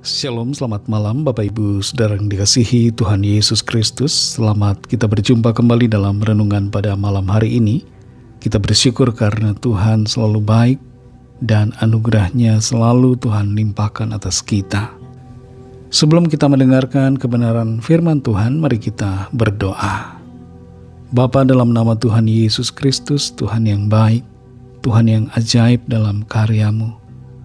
Shalom, selamat malam Bapak Ibu Saudara yang dikasihi Tuhan Yesus Kristus. Selamat kita berjumpa kembali dalam renungan pada malam hari ini. Kita bersyukur karena Tuhan selalu baik dan anugerahnya selalu Tuhan limpahkan atas kita. Sebelum kita mendengarkan kebenaran firman Tuhan, mari kita berdoa. Bapa, dalam nama Tuhan Yesus Kristus, Tuhan yang baik, Tuhan yang ajaib dalam karya-Mu,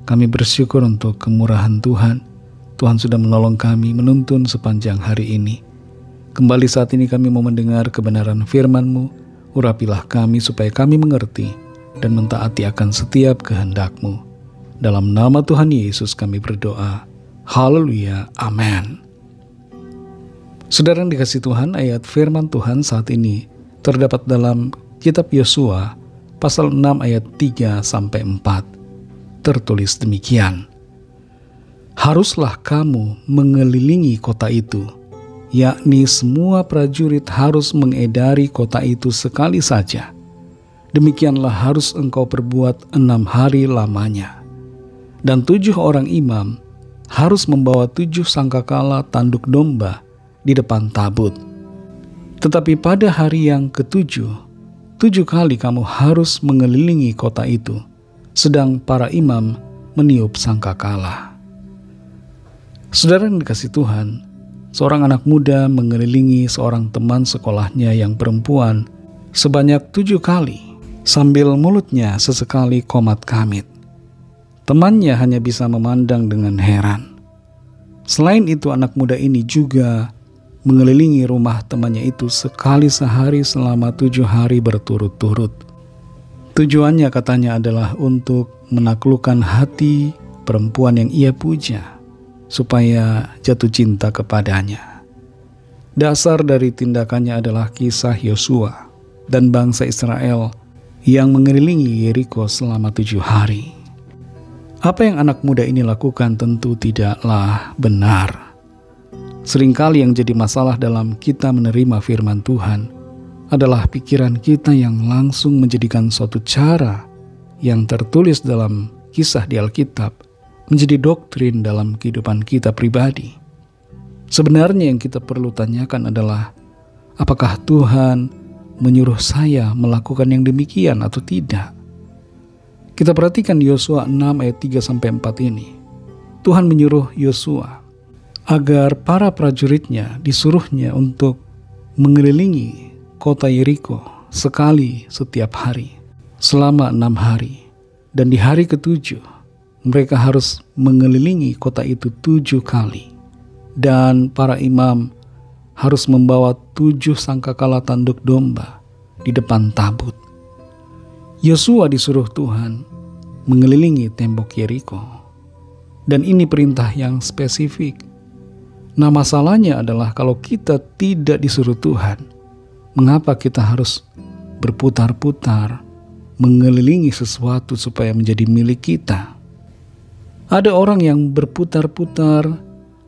kami bersyukur untuk kemurahan Tuhan. Tuhan sudah menolong kami menuntun sepanjang hari ini. Kembali saat ini kami mau mendengar kebenaran firman-Mu. Urapilah kami supaya kami mengerti dan mentaati akan setiap kehendak-Mu. Dalam nama Tuhan Yesus kami berdoa. Haleluya, amin. Saudara yang dikasih Tuhan, ayat firman Tuhan saat ini terdapat dalam kitab Yosua pasal 6 ayat 3-4. Tertulis demikian. Haruslah kamu mengelilingi kota itu, yakni semua prajurit harus mengedari kota itu sekali saja. Demikianlah harus engkau perbuat 6 hari lamanya. Dan 7 orang imam harus membawa 7 sangkakala tanduk domba di depan tabut. Tetapi pada hari yang ke-7, 7 kali kamu harus mengelilingi kota itu, sedang para imam meniup sangkakala. Saudara yang dikasih Tuhan, seorang anak muda mengelilingi seorang teman sekolahnya yang perempuan sebanyak 7 kali sambil mulutnya sesekali komat kamit. Temannya hanya bisa memandang dengan heran. Selain itu, anak muda ini juga mengelilingi rumah temannya itu sekali sehari selama 7 hari berturut-turut. Tujuannya katanya adalah untuk menaklukkan hati perempuan yang ia puja, supaya jatuh cinta kepadanya. Dasar dari tindakannya adalah kisah Yosua dan bangsa Israel yang mengelilingi Yeriko selama 7 hari. Apa yang anak muda ini lakukan tentu tidaklah benar. Seringkali yang jadi masalah dalam kita menerima firman Tuhan adalah pikiran kita yang langsung menjadikan suatu cara yang tertulis dalam kisah di Alkitab menjadi doktrin dalam kehidupan kita pribadi. Sebenarnya yang kita perlu tanyakan adalah, apakah Tuhan menyuruh saya melakukan yang demikian atau tidak? Kita perhatikan Yosua 6 ayat 3-4 ini. Tuhan menyuruh Yosua agar para prajuritnya disuruhnya untuk mengelilingi kota Yeriko sekali setiap hari selama 6 hari. Dan di hari ke-7 mereka harus mengelilingi kota itu 7 kali. Dan para imam harus membawa 7 sangkakala tanduk domba di depan tabut. Yosua disuruh Tuhan mengelilingi tembok Yeriko. Dan ini perintah yang spesifik. Nah, masalahnya adalah kalau kita tidak disuruh Tuhan, mengapa kita harus berputar-putar mengelilingi sesuatu supaya menjadi milik kita? Ada orang yang berputar-putar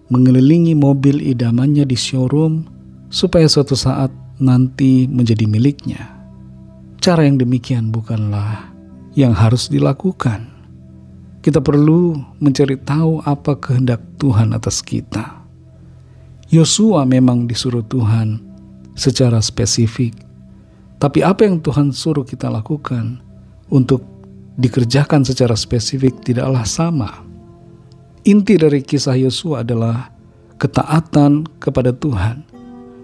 mengelilingi mobil idamannya di showroom supaya suatu saat nanti menjadi miliknya. Cara yang demikian bukanlah yang harus dilakukan. Kita perlu mencari tahu apa kehendak Tuhan atas kita. Yosua memang disuruh Tuhan secara spesifik, tapi apa yang Tuhan suruh kita lakukan untuk dikerjakan secara spesifik tidaklah sama. Inti dari kisah Yosua adalah ketaatan kepada Tuhan,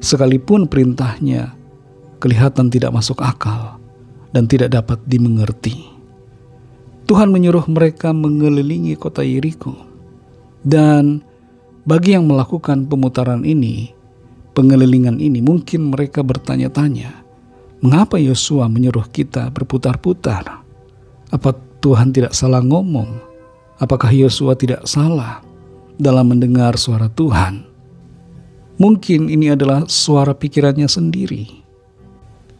sekalipun perintahnya kelihatan tidak masuk akal dan tidak dapat dimengerti. Tuhan menyuruh mereka mengelilingi kota Yeriko, dan bagi yang melakukan pemutaran ini, pengelilingan ini, mungkin mereka bertanya-tanya, mengapa Yosua menyuruh kita berputar-putar? Apa Tuhan tidak salah ngomong? Apakah Yosua tidak salah dalam mendengar suara Tuhan? Mungkin ini adalah suara pikirannya sendiri.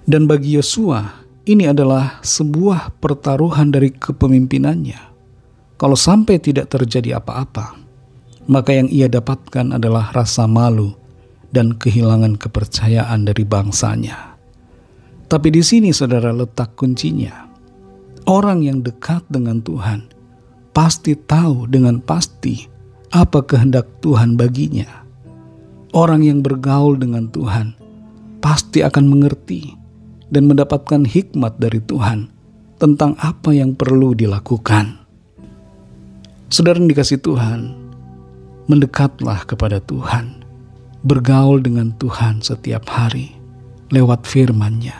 Dan bagi Yosua, ini adalah sebuah pertaruhan dari kepemimpinannya. Kalau sampai tidak terjadi apa-apa, maka yang ia dapatkan adalah rasa malu dan kehilangan kepercayaan dari bangsanya. Tapi di sini saudara letak kuncinya. Orang yang dekat dengan Tuhan pasti tahu dengan pasti apa kehendak Tuhan baginya. Orang yang bergaul dengan Tuhan pasti akan mengerti dan mendapatkan hikmat dari Tuhan tentang apa yang perlu dilakukan. Saudara yang dikasihi Tuhan, mendekatlah kepada Tuhan, bergaul dengan Tuhan setiap hari lewat firman-Nya,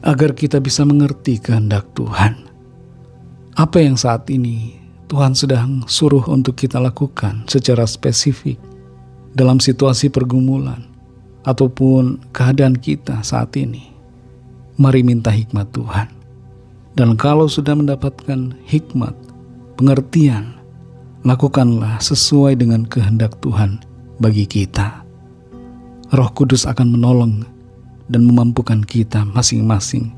agar kita bisa mengerti kehendak Tuhan. Apa yang saat ini Tuhan sedang suruh untuk kita lakukan secara spesifik dalam situasi pergumulan ataupun keadaan kita saat ini. Mari minta hikmat Tuhan. Dan kalau sudah mendapatkan hikmat, pengertian, lakukanlah sesuai dengan kehendak Tuhan bagi kita. Roh Kudus akan menolong dan memampukan kita masing-masing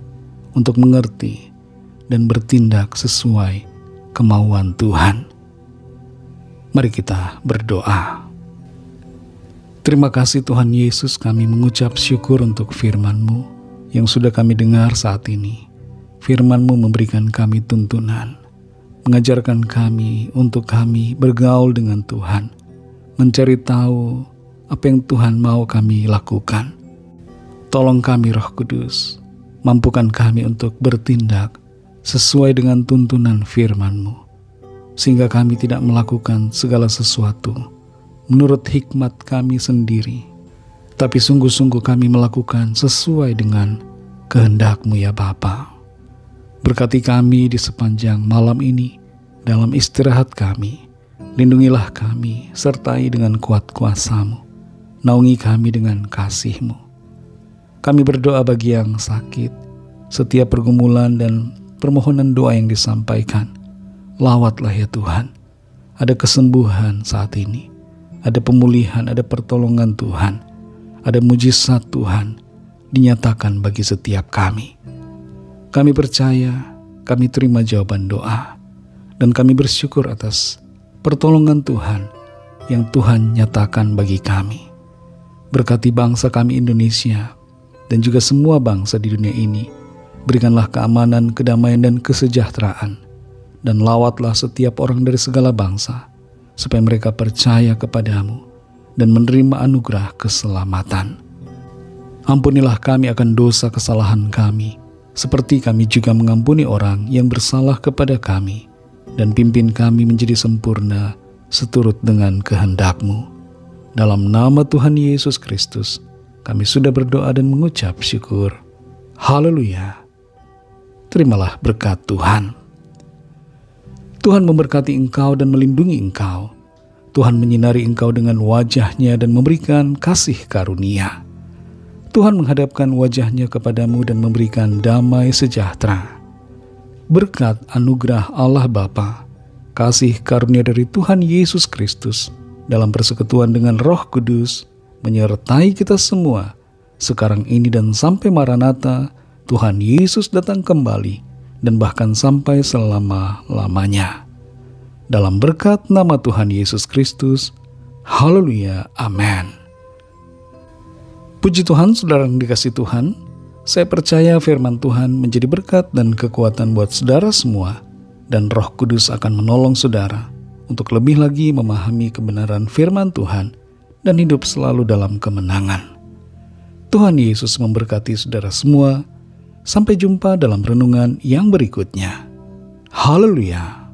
untuk mengerti dan bertindak sesuai kemauan Tuhan. Mari kita berdoa. Terima kasih Tuhan Yesus, kami mengucap syukur untuk firman-Mu yang sudah kami dengar saat ini. Firman-Mu memberikan kami tuntunan, mengajarkan kami untuk kami bergaul dengan Tuhan, mencari tahu apa yang Tuhan mau kami lakukan. Tolong kami Roh Kudus, mampukan kami untuk bertindak sesuai dengan tuntunan firman-Mu, sehingga kami tidak melakukan segala sesuatu menurut hikmat kami sendiri, tapi sungguh-sungguh kami melakukan sesuai dengan kehendak-Mu ya Bapa. Berkati kami di sepanjang malam ini dalam istirahat kami. Lindungilah kami, sertai dengan kuat kuasa-Mu. Naungi kami dengan kasih-Mu. Kami berdoa bagi yang sakit, setiap pergumulan dan permohonan doa yang disampaikan. Lawatlah ya Tuhan. Ada kesembuhan saat ini. Ada pemulihan, ada pertolongan Tuhan. Ada mujizat Tuhan dinyatakan bagi setiap kami. Kami percaya, kami terima jawaban doa, dan kami bersyukur atas pertolongan Tuhan yang Tuhan nyatakan bagi kami. Berkati bangsa kami Indonesia dan juga semua bangsa di dunia ini. Berikanlah keamanan, kedamaian, dan kesejahteraan, dan lawatlah setiap orang dari segala bangsa, supaya mereka percaya kepadamu dan menerima anugerah keselamatan. Ampunilah kami akan dosa kesalahan kami, seperti kami juga mengampuni orang yang bersalah kepada kami, dan pimpin kami menjadi sempurna seturut dengan kehendak-Mu. Dalam nama Tuhan Yesus Kristus, kami sudah berdoa dan mengucap syukur. Haleluya. Terimalah berkat Tuhan. Tuhan memberkati engkau dan melindungi engkau. Tuhan menyinari engkau dengan wajah-Nya dan memberikan kasih karunia. Tuhan menghadapkan wajah-Nya kepadamu dan memberikan damai sejahtera. Berkat anugerah Allah Bapa, kasih karunia dari Tuhan Yesus Kristus, dalam persekutuan dengan Roh Kudus, menyertai kita semua, sekarang ini dan sampai Maranatha, Tuhan Yesus datang kembali, dan bahkan sampai selama-lamanya. Dalam berkat nama Tuhan Yesus Kristus, haleluya, amin. Puji Tuhan, saudara yang dikasihi Tuhan, saya percaya firman Tuhan menjadi berkat dan kekuatan buat saudara semua, dan Roh Kudus akan menolong saudara untuk lebih lagi memahami kebenaran firman Tuhan dan hidup selalu dalam kemenangan. Tuhan Yesus memberkati saudara semua. Sampai jumpa dalam renungan yang berikutnya. Haleluya.